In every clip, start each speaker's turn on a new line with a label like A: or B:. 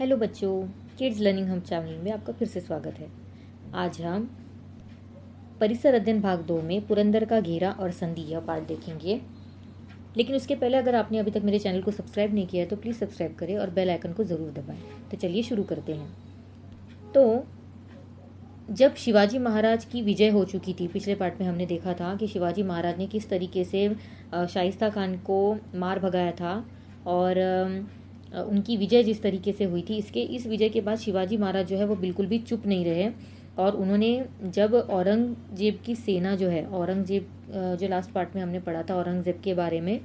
A: Hello बच्चों, kids learning हम channel में आपका फिर से स्वागत है। आज हम परिसर अध्ययन भाग 2 में पुरंदर का घेरा और संधि यह पार्ट देखेंगे। लेकिन उसके पहले अगर आपने अभी तक मेरे चैनल को सब्सक्राइब नहीं किया है तो प्लीज़ सब्सक्राइब करें और बेल आइकन को ज़रूर दबाएं। तो चलिए शुरू करते हैं। तो जब शिवाजी महाराज की विजय हो चुकी थी, पिछले पार्ट में हमने देखा था कि शिवाजी महाराज ने किस तरीके से शाइस्ता खान को मार भगाया था और उनकी विजय जिस तरीके से हुई थी, इस विजय के बाद शिवाजी महाराज जो है वो बिल्कुल भी चुप नहीं रहे और उन्होंने जब औरंगजेब की सेना जो है, औरंगजेब जो लास्ट पार्ट में हमने पढ़ा था औरंगजेब के बारे में,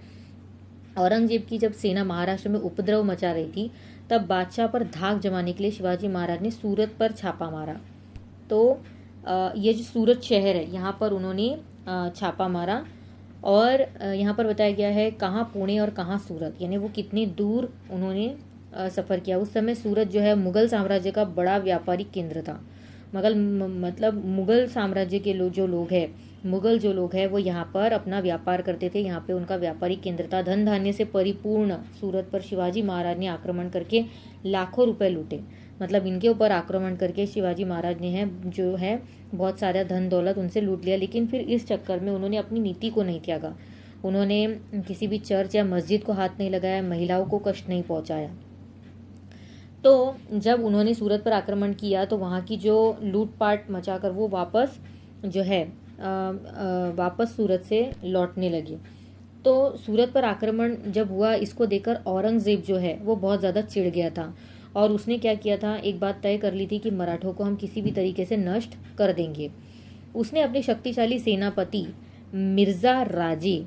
A: औरंगजेब की जब सेना महाराष्ट्र में उपद्रव मचा रही थी तब बादशाह पर धाक जमाने के लिए शिवाजी महाराज ने सूरत पर छापा मारा। तो ये जो सूरत शहर है यहाँ पर उन्होंने छापा मारा और यहाँ पर बताया गया है कहाँ पुणे और कहाँ सूरत, यानी वो कितनी दूर उन्होंने सफ़र किया। उस समय सूरत जो है मुग़ल साम्राज्य का बड़ा व्यापारिक केंद्र था। मतलब मुग़ल साम्राज्य के मुग़ल जो लोग हैं वो यहाँ पर अपना व्यापार करते थे। यहाँ पे उनका व्यापारिक केंद्र था। धन धान्य से परिपूर्ण सूरत पर शिवाजी महाराज ने आक्रमण करके लाखों रुपए लूटे। मतलब इनके ऊपर आक्रमण करके शिवाजी महाराज ने जो है बहुत सारा धन दौलत उनसे लूट लिया। लेकिन फिर इस चक्कर में उन्होंने अपनी नीति को नहीं त्यागा। उन्होंने किसी भी चर्च या मस्जिद को हाथ नहीं लगाया, महिलाओं को कष्ट नहीं पहुंचाया। तो जब उन्होंने सूरत पर आक्रमण किया तो वहाँ की जो लूटपाट मचाकर वो वापस जो है वापस सूरत से लौटने लगे। तो सूरत पर आक्रमण जब हुआ, इसको देखकर औरंगजेब जो है वो बहुत ज़्यादा चिढ़ गया था और उसने क्या किया था, एक बात तय कर ली थी कि मराठों को हम किसी भी तरीके से नष्ट कर देंगे। उसने अपने शक्तिशाली सेनापति मिर्ज़ा राजे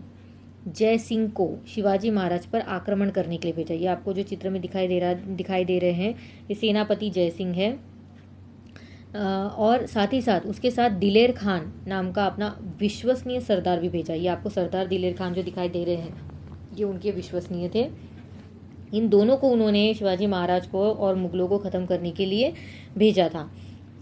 A: जय सिंह को शिवाजी महाराज पर आक्रमण करने के लिए भेजा। ये आपको जो चित्र में दिखाई दे रहे हैं ये सेनापति जय सिंह है। और साथ ही साथ उसके साथ दिलेर खान नाम का अपना विश्वसनीय सरदार भी भेजा। ये आपको सरदार दिलेर खान जो दिखाई दे रहे हैं ये उनके विश्वसनीय थे। इन दोनों को उन्होंने शिवाजी महाराज को और मुगलों को ख़त्म करने के लिए भेजा था।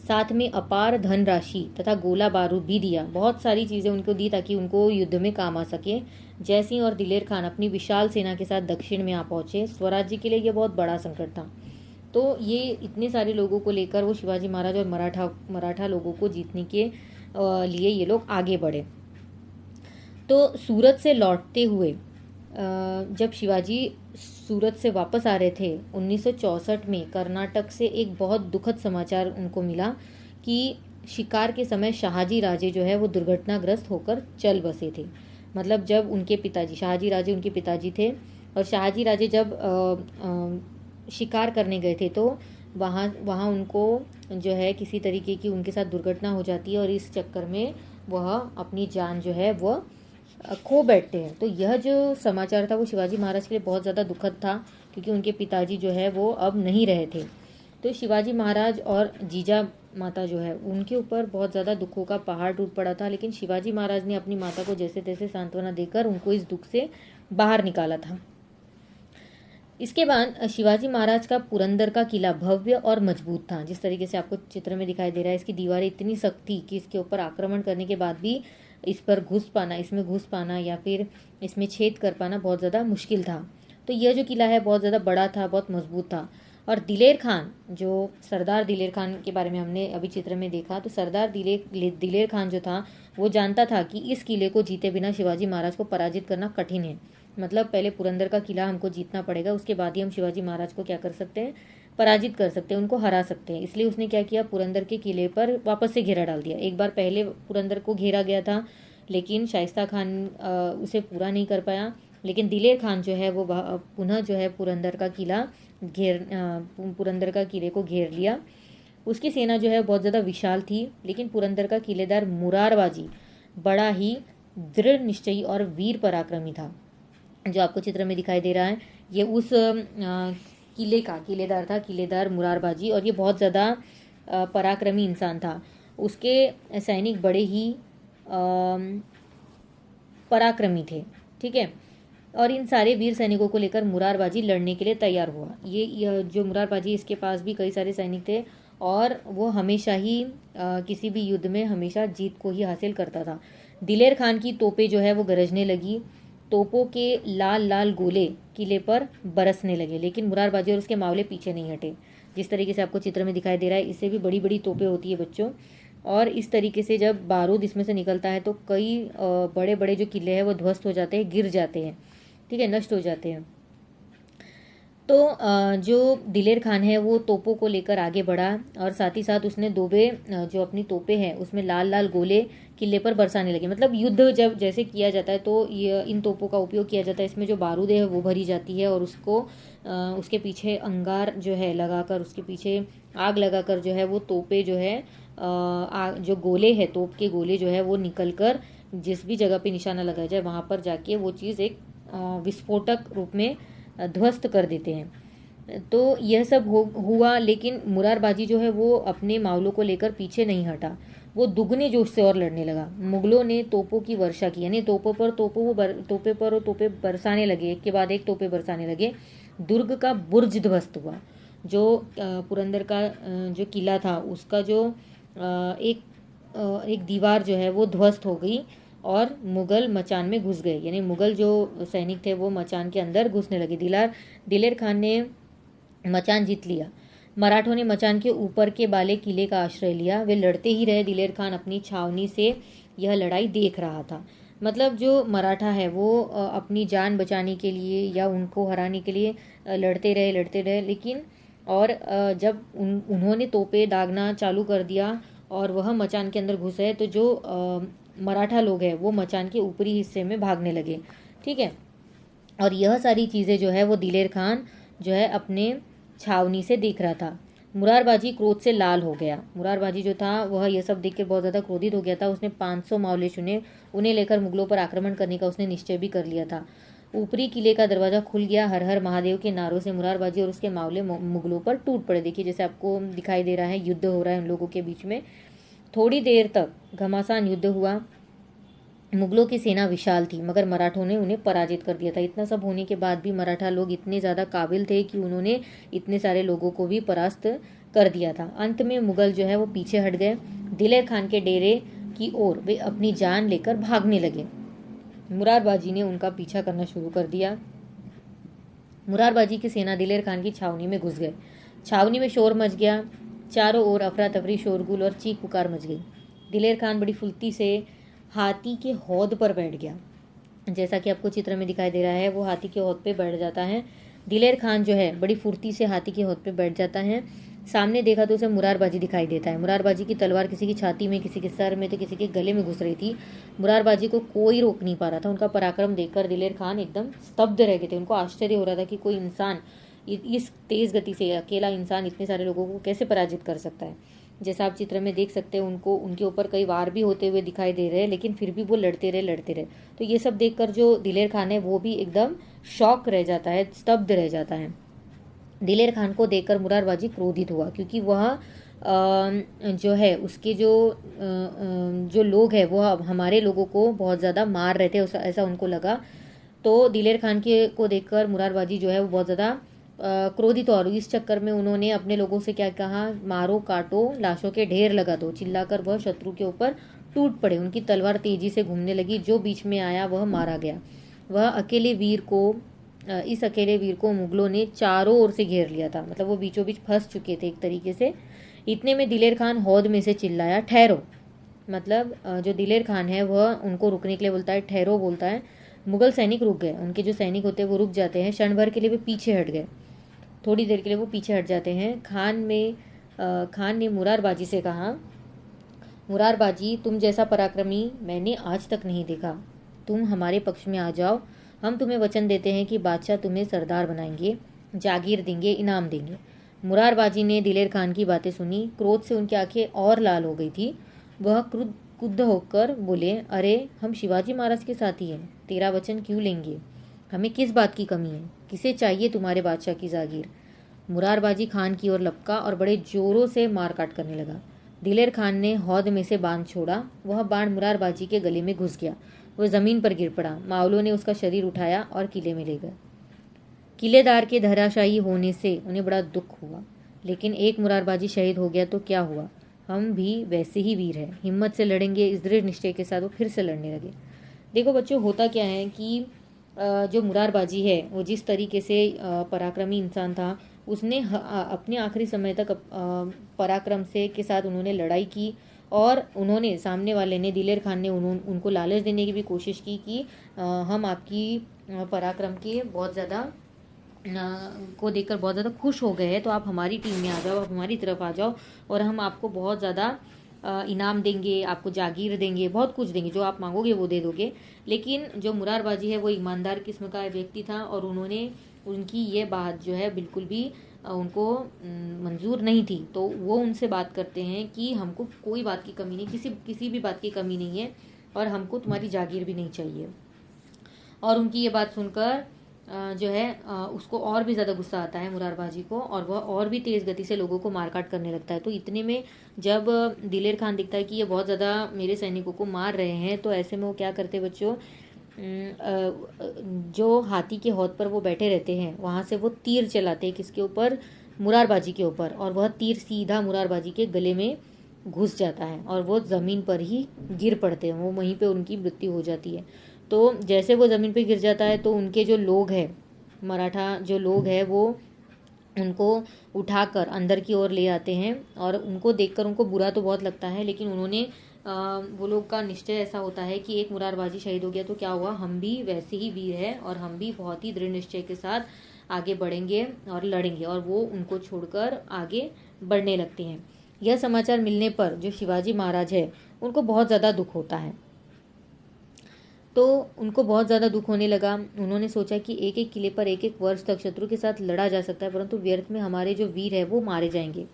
A: साथ में अपार धनराशि तथा गोला बारूद भी दिया। बहुत सारी चीज़ें उनको दी ताकि उनको युद्ध में काम आ सके। जय सिंह और दिलेर खान अपनी विशाल सेना के साथ दक्षिण में आ पहुंचे। स्वराज्य के लिए यह बहुत बड़ा संकट था। तो ये इतने सारे लोगों को लेकर वो शिवाजी महाराज और मराठा लोगों को जीतने के लिए ये लोग आगे बढ़े। तो सूरत से लौटते हुए जब शिवाजी सूरत से वापस आ रहे थे 1964 में, कर्नाटक से एक बहुत दुखद समाचार उनको मिला कि शिकार के समय शाहजी राजे जो है वो दुर्घटनाग्रस्त होकर चल बसे थे। मतलब जब उनके पिताजी, शाहजी राजे उनके पिताजी थे, और शाहजी राजे जब शिकार करने गए थे तो वहाँ उनको जो है किसी तरीके की उनके साथ दुर्घटना हो जाती है और इस चक्कर में वह अपनी जान जो है वह खो बैठते हैं। तो यह जो समाचार था वो शिवाजी महाराज के लिए बहुत ज़्यादा दुखद था क्योंकि उनके पिताजी जो है वो अब नहीं रहे थे। तो शिवाजी महाराज और जीजा माता जो है उनके ऊपर बहुत ज़्यादा दुखों का पहाड़ टूट पड़ा था। लेकिन शिवाजी महाराज ने अपनी माता को जैसे तैसे सांत्वना देकर उनको इस दुख से बाहर निकाला था। इसके बाद शिवाजी महाराज का पुरंदर का किला भव्य और मजबूत था। जिस तरीके से आपको चित्र में दिखाई दे रहा है, इसकी दीवारें इतनी सख्त थी कि इसके ऊपर आक्रमण करने के बाद भी इसमें घुस पाना या फिर इसमें छेद कर पाना बहुत ज़्यादा मुश्किल था। तो यह जो किला है बहुत ज़्यादा बड़ा था, बहुत मजबूत था। और दिलेर खान, जो सरदार दिलेर खान के बारे में हमने अभी चित्र में देखा, तो सरदार दिलेर खान जो था वो जानता था कि इस किले को जीते बिना शिवाजी महाराज को पराजित करना कठिन है। मतलब पहले पुरंदर का किला हमको जीतना पड़ेगा, उसके बाद ही हम शिवाजी महाराज को क्या कर सकते हैं, पराजित कर सकते हैं, उनको हरा सकते हैं। इसलिए उसने क्या किया, पुरंदर के किले पर वापस से घेरा डाल दिया। एक बार पहले पुरंदर को घेरा गया था लेकिन शाइस्ता खान उसे पूरा नहीं कर पाया। लेकिन दिलेर खान जो है वो पुनः जो है पुरंदर का किले को घेर लिया। उसकी सेना जो है बहुत ज़्यादा विशाल थी, लेकिन पुरंदर का किलेदार मुरारबाजी बड़ा ही दृढ़ निश्चयी और वीर पराक्रमी था। जो आपको चित्र में दिखाई दे रहा है ये उस किले का किलेदार था, किलेदार मुरारबाजी, और ये बहुत ज़्यादा पराक्रमी इंसान था। उसके सैनिक बड़े ही पराक्रमी थे, ठीक है। और इन सारे वीर सैनिकों को लेकर मुरारबाजी लड़ने के लिए तैयार हुआ। ये जो मुरारबाजी, इसके पास भी कई सारे सैनिक थे और वो हमेशा ही किसी भी युद्ध में हमेशा जीत को ही हासिल करता था। दिलेर खान की तोपें जो है वो गरजने लगी तोपों के लाल लाल गोले किले पर बरसने लगे, लेकिन मुरारबाजी और उसके मावले पीछे नहीं हटे। जिस तरीके से आपको चित्र में दिखाई दे रहा है, इससे भी बड़ी बड़ी तोपें होती है बच्चों, और इस तरीके से जब बारूद इसमें से निकलता है तो कई बड़े बड़े जो किले हैं वो ध्वस्त हो जाते हैं, गिर जाते हैं, ठीक है, नष्ट हो जाते हैं। तो जो दिलेर खान है वो तोपों को लेकर आगे बढ़ा, और साथ ही साथ उसने दोबे जो अपनी तोपें हैं उसमें लाल लाल गोले किले पर बरसाने लगे। मतलब युद्ध जब जैसे किया जाता है तो ये इन तोपों का उपयोग किया जाता है, इसमें जो बारूद है वो भरी जाती है, और उसको उसके पीछे अंगार जो है लगाकर, उसके पीछे आग लगाकर जो है वो तोपें जो है जो गोले है, तोप के गोले जो है वो निकल कर जिस भी जगह पे निशाना लगाया जाए वहाँ पर जाके वो चीज़ एक विस्फोटक रूप में ध्वस्त कर देते हैं। तो यह सब हुआ, लेकिन मुरारबाजी जो है वो अपने मावलों को लेकर पीछे नहीं हटा, वो दुगने जोश से और लड़ने लगा। मुगलों ने तोपों की वर्षा की, यानी तोपों पर तोपे बरसाने लगे, एक के बाद एक तोपे बरसाने लगे। दुर्ग का बुर्ज ध्वस्त हुआ, जो पुरंदर का जो किला था उसका जो एक दीवार जो है वो ध्वस्त हो गई, और मुगल मचान में घुस गए, यानी मुगल जो सैनिक थे वो मचान के अंदर घुसने लगे। दिलेर खान ने मचान जीत लिया। मराठों ने मचान के ऊपर के बाले किले का आश्रय लिया। वे लड़ते ही रहे। दिलेर खान अपनी छावनी से यह लड़ाई देख रहा था। मतलब जो मराठा है वो अपनी जान बचाने के लिए या उनको हराने के लिए लड़ते रहे, लेकिन और जब उन्होंने तोपे दागना चालू कर दिया और वह मचान के अंदर घुसे, तो जो मराठा लोग हैं वो मचान के ऊपरी हिस्से में भागने लगे, ठीक है। और यह सारी चीज़ें जो है वो दिलेर खान जो है अपने छावनी से देख रहा था। मुरारबाजी क्रोध से लाल हो गया। मुरारबाजी जो था वह यह सब देखकर बहुत ज़्यादा क्रोधित हो गया था। उसने 500 मावले चुने, उन्हें लेकर मुगलों पर आक्रमण करने का उसने निश्चय भी कर लिया था। ऊपरी किले का दरवाजा खुल गया। हर हर महादेव के नारों से मुरारबाजी और उसके मावले मुगलों पर टूट पड़े। देखिए जैसे आपको दिखाई दे रहा है, युद्ध हो रहा है उन लोगों के बीच में। थोड़ी देर तक घमासान युद्ध हुआ। मुगलों की सेना विशाल थी, मगर मराठों ने उन्हें पराजित कर दिया था। इतना सब होने के बाद भी मराठा लोग इतने ज़्यादा काबिल थे कि उन्होंने इतने सारे लोगों को भी परास्त कर दिया था। अंत में मुगल जो है वो पीछे हट गए। दिलेर खान के डेरे की ओर वे अपनी जान लेकर भागने लगे। मुरारबाजी ने उनका पीछा करना शुरू कर दिया। मुरारबाजी की सेना दिलेर खान की छावनी में घुस गए। छावनी में शोर मच गया। चारों ओर अफरा तफरी, शोरगुल और चीख पुकार मच गई। दिलेर खान बड़ी फुर्ती से हाथी के हौद पर बैठ गया। जैसा कि आपको चित्र में दिखाई दे रहा है, वो हाथी के हौद पे बैठ जाता है। दिलेर खान जो है बड़ी फुर्ती से हाथी के हौद पे बैठ जाता है। सामने देखा तो उसे मुरारबाजी दिखाई देता है। मुरारबाजी की तलवार किसी की छाती में, किसी के सर में, तो किसी के गले में घुस रही थी। मुरारबाजी को कोई रोक नहीं पा रहा था। उनका पराक्रम देखकर दिलेर खान एकदम स्तब्ध रह गए थे। उनको आश्चर्य हो रहा था कि कोई इंसान इस तेज गति से, अकेला इंसान इतने सारे लोगों को कैसे पराजित कर सकता है। जैसा आप चित्र में देख सकते हैं, उनको उनके ऊपर कई वार भी होते हुए दिखाई दे रहे हैं, लेकिन फिर भी वो लड़ते रहे। तो ये सब देखकर जो दिलेर खान है वो भी एकदम शॉक रह जाता है, स्तब्ध रह जाता है। दिलेर खान को देखकर मुरारबाजी क्रोधित हुआ, क्योंकि वह जो है उसके जो लोग हैं वो हमारे लोगों को बहुत ज़्यादा मार रहे थे, ऐसा उनको लगा। तो दिलेर खान के को देखकर मुरारबाजी जो है वो बहुत ज़्यादा क्रोधित, और इस चक्कर में उन्होंने अपने लोगों से क्या कहा, मारो काटो, लाशों के ढेर लगा दो। चिल्लाकर वह शत्रु के ऊपर टूट पड़े। उनकी तलवार तेजी से घूमने लगी। जो बीच में आया वह मारा गया। इस अकेले वीर को मुगलों ने चारों ओर से घेर लिया था। मतलब वो बीचों बीच फंस चुके थे एक तरीके से। इतने में दिलेर खान हौद में से चिल्लाया, ठहरो। मतलब जो दिलेर खान है वह उनको रुकने के लिए बोलता है, ठहरो बोलता है। मुगल सैनिक रुक गए। उनके जो सैनिक होते हैं वो रुक जाते हैं। क्षण भर के लिए वे पीछे हट गए। थोड़ी देर के लिए वो पीछे हट जाते हैं। खान ने मुरारबाजी से कहा, मुरारबाजी, तुम जैसा पराक्रमी मैंने आज तक नहीं देखा। तुम हमारे पक्ष में आ जाओ। हम तुम्हें वचन देते हैं कि बादशाह तुम्हें सरदार बनाएंगे, जागीर देंगे, इनाम देंगे। मुरारबाजी ने दिलेर खान की बातें सुनी। क्रोध से उनकी आंखें और लाल हो गई थी। वह क्रुद्ध होकर बोले, अरे हम शिवाजी महाराज के साथी हैं, तेरा वचन क्यों लेंगे? हमें किस बात की कमी है? किसे चाहिए तुम्हारे बादशाह की जागीर? मुरारबाजी खान की ओर लपका और बड़े जोरों से मार काट करने लगा। दिलेर खान ने हौद में से बाण छोड़ा। वह बाण मुरारबाजी के गले में घुस गया। वह जमीन पर गिर पड़ा। मावलों ने उसका शरीर उठाया और किले में ले गए। किलेदार के धराशायी होने से उन्हें बड़ा दुख हुआ, लेकिन एक मुरारबाजी शहीद हो गया तो क्या हुआ, हम भी वैसे ही वीर हैं, हिम्मत से लड़ेंगे। इस दृढ़ निश्चय के साथ वो फिर से लड़ने लगे। देखो बच्चों, होता क्या है कि जो मुरारबाजी है वो जिस तरीके से पराक्रमी इंसान था, उसने अपने आखिरी समय तक पराक्रम से के साथ उन्होंने लड़ाई की, और उन्होंने सामने वाले ने, दिलेर खान ने उनको लालच देने की भी कोशिश की कि हम आपकी पराक्रम के बहुत ज़्यादा को देखकर बहुत ज़्यादा खुश हो गए हैं, तो आप हमारी टीम में आ जाओ, आप हमारी तरफ आ जाओ, और हम आपको बहुत ज़्यादा इनाम देंगे, आपको जागीर देंगे, बहुत कुछ देंगे, जो आप मांगोगे वो दे दोगे। लेकिन जो मुरारबाजी है वो ईमानदार किस्म का व्यक्ति था, और उन्होंने उनकी ये बात जो है बिल्कुल भी उनको मंजूर नहीं थी। तो वो उनसे बात करते हैं कि हमको कोई बात की कमी नहीं, किसी भी बात की कमी नहीं है, और हमको तुम्हारी जागीर भी नहीं चाहिए। और उनकी ये बात सुनकर जो है उसको और भी ज़्यादा गुस्सा आता है मुरारबाजी को, और वह और भी तेज़ गति से लोगों को मारकाट करने लगता है। तो इतने में जब दिलेर खान दिखता है कि ये बहुत ज़्यादा मेरे सैनिकों को मार रहे हैं, तो ऐसे में वो क्या करते बच्चों, जो हाथी के हौद पर वो बैठे रहते हैं वहाँ से वो तीर चलाते हैं, किसके ऊपर, मुरारबाजी के ऊपर, और वह तीर सीधा मुरारबाजी के गले में घुस जाता है, और वो ज़मीन पर ही गिर पड़ते हैं, वो वहीं पे उनकी मृत्यु हो जाती है। तो जैसे वो ज़मीन पे गिर जाता है, तो उनके जो लोग हैं, मराठा जो लोग हैं, वो उनको उठाकर अंदर की ओर ले आते हैं, और उनको देखकर उनको बुरा तो बहुत लगता है, लेकिन उन्होंने वो लोग का निश्चय ऐसा होता है कि एक मुरारबाजी शहीद हो गया तो क्या हुआ, हम भी वैसे ही वीर हैं, और हम भी बहुत ही दृढ़ निश्चय के साथ आगे बढ़ेंगे और लड़ेंगे, और वो उनको छोड़कर आगे बढ़ने लगते हैं। यह समाचार मिलने पर जो शिवाजी महाराज है उनको बहुत ज़्यादा दुख होता है। तो उनको बहुत ज़्यादा दुख होने लगा। उन्होंने सोचा कि एक एक किले पर एक एक वर्ष तक शत्रु के साथ लड़ा जा सकता है, परंतु व्यर्थ में हमारे जो वीर है वो मारे जाएंगे।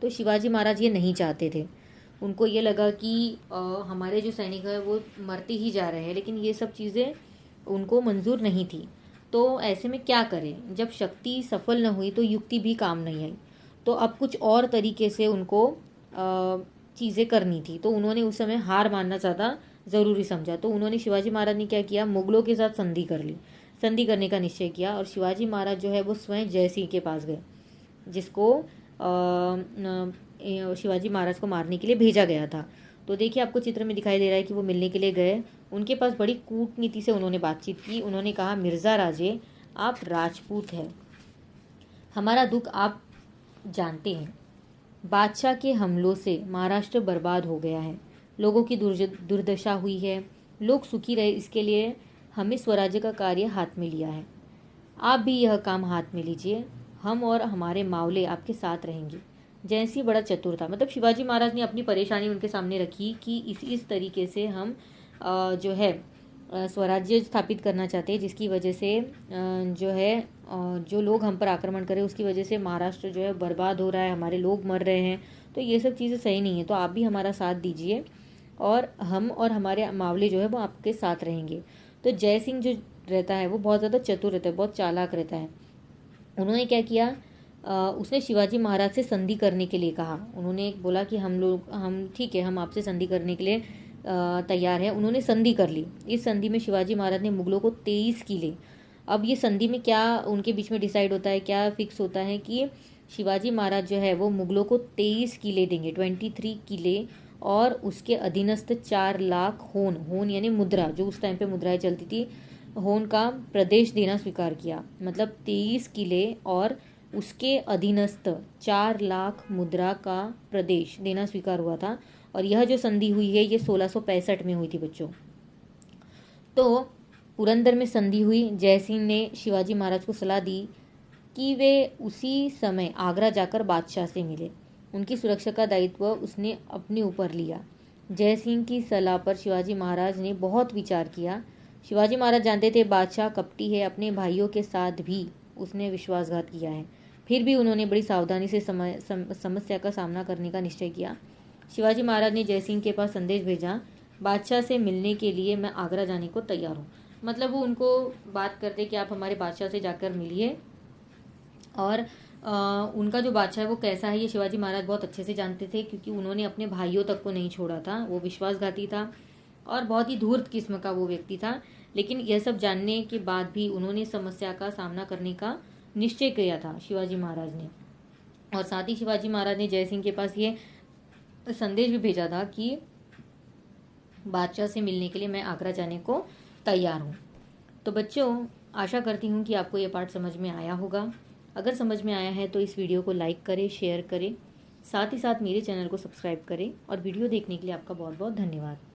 A: तो शिवाजी महाराज ये नहीं चाहते थे। उनको ये लगा कि हमारे जो सैनिक है वो मरते ही जा रहे हैं, लेकिन ये सब चीज़ें उनको मंजूर नहीं थी। तो ऐसे में क्या करें, जब शक्ति सफल न हुई तो युक्ति भी काम नहीं आई। तो अब कुछ और तरीके से उनको चीज़ें करनी थी। तो उन्होंने उस समय हार मानना ज़्यादा ज़रूरी समझा। तो उन्होंने, शिवाजी महाराज ने क्या किया, मुगलों के साथ संधि कर ली, संधि करने का निश्चय किया, और शिवाजी महाराज जो है वो स्वयं जयसिंह के पास गए, जिसको शिवाजी महाराज को मारने के लिए भेजा गया था। तो देखिए आपको चित्र में दिखाई दे रहा है कि वो मिलने के लिए गए। उनके पास बड़ी कूटनीति से उन्होंने बातचीत की। उन्होंने कहा, मिर्ज़ा राजे, आप राजपूत हैं, हमारा दुख आप जानते हैं। बादशाह के हमलों से महाराष्ट्र बर्बाद हो गया है, लोगों की दुर्दशा हुई है, लोग सुखी रहे, इसके लिए हमें स्वराज्य का कार्य हाथ में लिया है। आप भी यह काम हाथ में लीजिए, हम और हमारे मावले आपके साथ रहेंगे। जयसिंह बड़ा चतुर था। मतलब शिवाजी महाराज ने अपनी परेशानी उनके सामने रखी कि इस तरीके से हम जो है स्वराज्य स्थापित करना चाहते हैं, जिसकी वजह से जो है जो लोग हम पर आक्रमण करें उसकी वजह से महाराष्ट्र जो है बर्बाद हो रहा है, हमारे लोग मर रहे हैं, तो ये सब चीज़ें सही नहीं है। तो आप भी हमारा साथ दीजिए, और हम और हमारे मावले जो है वो आपके साथ रहेंगे। तो जयसिंह जो रहता है वो बहुत ज़्यादा चतुर रहता है, बहुत चालाक रहता है। उन्होंने क्या किया, उसने शिवाजी महाराज से संधि करने के लिए कहा। उन्होंने बोला कि हम ठीक है, हम आपसे संधि करने के लिए तैयार हैं। उन्होंने संधि कर ली। इस संधि में शिवाजी महाराज ने मुगलों को 23 किले, अब ये संधि में क्या उनके बीच में डिसाइड होता है, क्या फिक्स होता है कि शिवाजी महाराज जो है वो मुगलों को 23 किले देंगे, 23 किले, और उसके अधीनस्थ 4 लाख होन यानी मुद्रा, जो उस टाइम पे मुद्राएं चलती थी, होन का प्रदेश देना स्वीकार किया। मतलब 23 किले और उसके अधीनस्थ 4 लाख मुद्रा का प्रदेश देना स्वीकार हुआ था। और यह जो संधि हुई है ये 1665 में हुई थी बच्चों। तो पुरंदर में संधि हुई। जयसिंह ने शिवाजी महाराज को सलाह दी कि वे उसी समय आगरा जाकर बादशाह से मिले। उनकी सुरक्षा का दायित्व उसने अपने ऊपर लिया। जयसिंह की सलाह पर शिवाजी महाराज ने बहुत विचार किया। शिवाजी महाराज जानते थे बादशाह कपटी है, अपने भाइयों के साथ भी उसने विश्वासघात किया है, फिर भी उन्होंने बड़ी सावधानी से समस्या का सामना करने का निश्चय किया। शिवाजी महाराज ने जयसिंह के पास संदेश भेजा, बादशाह से मिलने के लिए मैं आगरा जाने को तैयार हूँ। मतलब वो उनको बात करते कि आप हमारे बादशाह से जाकर मिलिए, और उनका जो बादशाह है वो कैसा है ये शिवाजी महाराज बहुत अच्छे से जानते थे, क्योंकि उन्होंने अपने भाइयों तक को नहीं छोड़ा था। वो विश्वासघाती था और बहुत ही धूर्त किस्म का वो व्यक्ति था। लेकिन यह सब जानने के बाद भी उन्होंने समस्या का सामना करने का निश्चय किया था शिवाजी महाराज ने। और साथ ही शिवाजी महाराज ने जयसिंह के पास ये संदेश भी भेजा था कि बादशाह से मिलने के लिए मैं आगरा जाने को तैयार हूँ। तो बच्चों, आशा करती हूँ कि आपको ये पाठ समझ में आया होगा। अगर समझ में आया है तो इस वीडियो को लाइक करें, शेयर करें, साथ ही साथ मेरे चैनल को सब्सक्राइब करें, और वीडियो देखने के लिए आपका बहुत बहुत धन्यवाद।